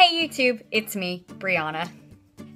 Hey YouTube, it's me, Brianna.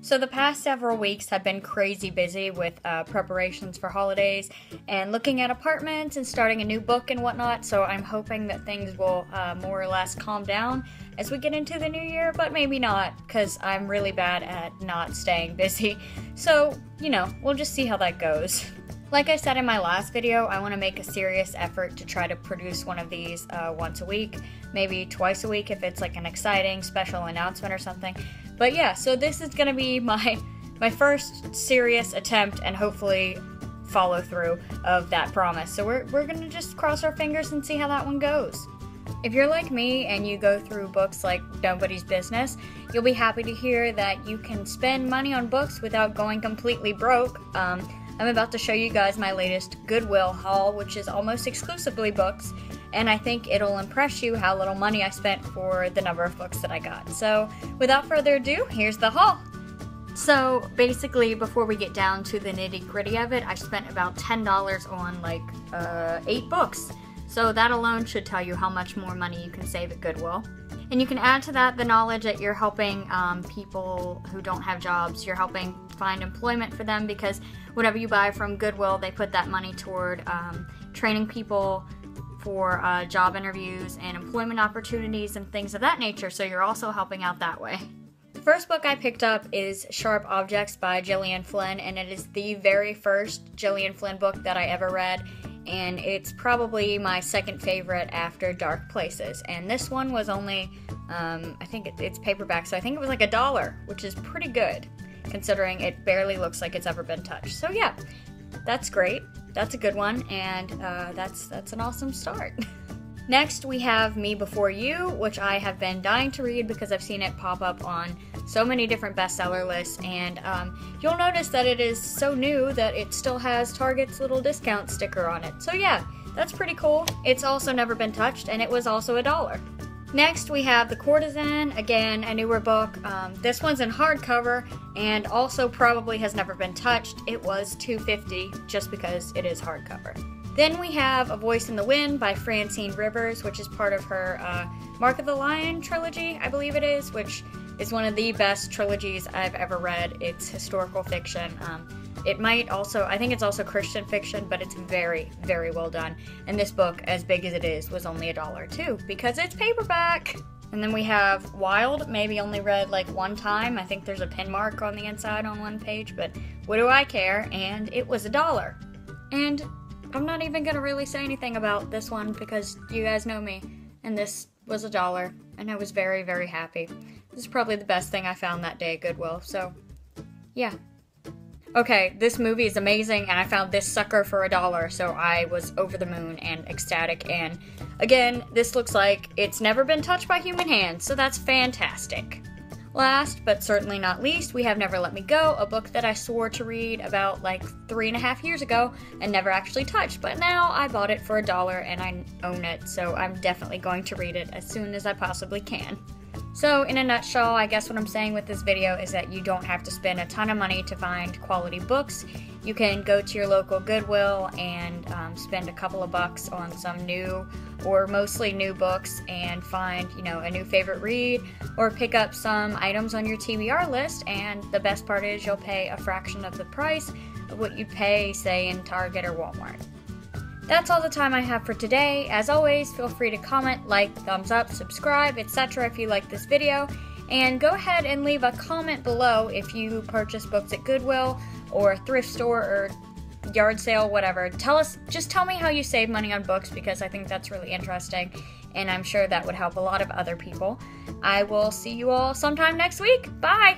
So the past several weeks have been crazy busy with preparations for holidays and looking at apartments and starting a new book and whatnot, so I'm hoping that things will more or less calm down as we get into the new year, but maybe not, because I'm really bad at not staying busy. So, we'll just see how that goes. Like I said in my last video, I want to make a serious effort to try to produce one of these once a week, maybe twice a week if it's like an exciting special announcement or something. But yeah, so this is going to be my first serious attempt and hopefully follow through of that promise. So we're going to just cross our fingers and see how that one goes. If you're like me and you go through books like Nobody's Business, you'll be happy to hear that you can spend money on books without going completely broke. I'm about to show you guys my latest Goodwill haul, which is almost exclusively books, and I think it'll impress you how little money I spent for the number of books that I got. So, without further ado, here's the haul. So, basically, before we get down to the nitty-gritty of it, I spent about $10 on, 8 books. So that alone should tell you how much more money you can save at Goodwill. And you can add to that the knowledge that you're helping people who don't have jobs. You're helping find employment for them, because whatever you buy from Goodwill, they put that money toward training people for job interviews and employment opportunities and things of that nature, so you're also helping out that way. The first book I picked up is Sharp Objects by Gillian Flynn, and it is the very first Gillian Flynn book that I ever read, and it's probably my second favorite after Dark Places. And this one was only, I think it's paperback, so I think it was like $1, which is pretty good, considering it barely looks like it's ever been touched. So yeah, that's great. That's a good one, and that's an awesome start. Next, we have Me Before You, which I have been dying to read because I've seen it pop up on so many different bestseller lists, and you'll notice that it is so new that it still has Target's little discount sticker on it. So yeah, that's pretty cool. It's also never been touched, and it was also $1. Next, we have The Courtesan, again, a newer book. This one's in hardcover, and also probably has never been touched. It was $2.50 just because it is hardcover. Then we have A Voice in the Wind by Francine Rivers, which is part of her Mark of the Lion trilogy, I believe it is, which is one of the best trilogies I've ever read. It's historical fiction. It might also, I think it's also Christian fiction, but it's very, very well done. And this book, as big as it is, was only $1 too, because it's paperback. And then we have Wild, maybe only read like one time. I think there's a pin mark on the inside on one page, but what do I care? And it was $1. And I'm not even gonna really say anything about this one because you guys know me, and this was $1, and I was very, very happy. This is probably the best thing I found that day at Goodwill, so yeah. Okay, this movie is amazing, and I found this sucker for $1, so I was over the moon and ecstatic, and again, this looks like it's never been touched by human hands, so that's fantastic. Last, but certainly not least, we have Never Let Me Go, a book that I swore to read about 3.5 years ago and never actually touched, but now I bought it for $1 and I own it, so I'm definitely going to read it as soon as I possibly can. So, in a nutshell, I guess what I'm saying with this video is that you don't have to spend a ton of money to find quality books. You can go to your local Goodwill and spend a couple of bucks on some new or mostly new books and find, a new favorite read, or pick up some items on your TBR list, and the best part is you'll pay a fraction of the price of what you'd pay, say, in Target or Walmart. That's all the time I have for today. As always, feel free to comment, like, thumbs up, subscribe, etc. if you like this video, and go ahead and leave a comment below if you purchase books at Goodwill or a thrift store or yard sale, whatever. Just tell me how you save money on books, because I think that's really interesting, and I'm sure that would help a lot of other people. I will see you all sometime next week. Bye!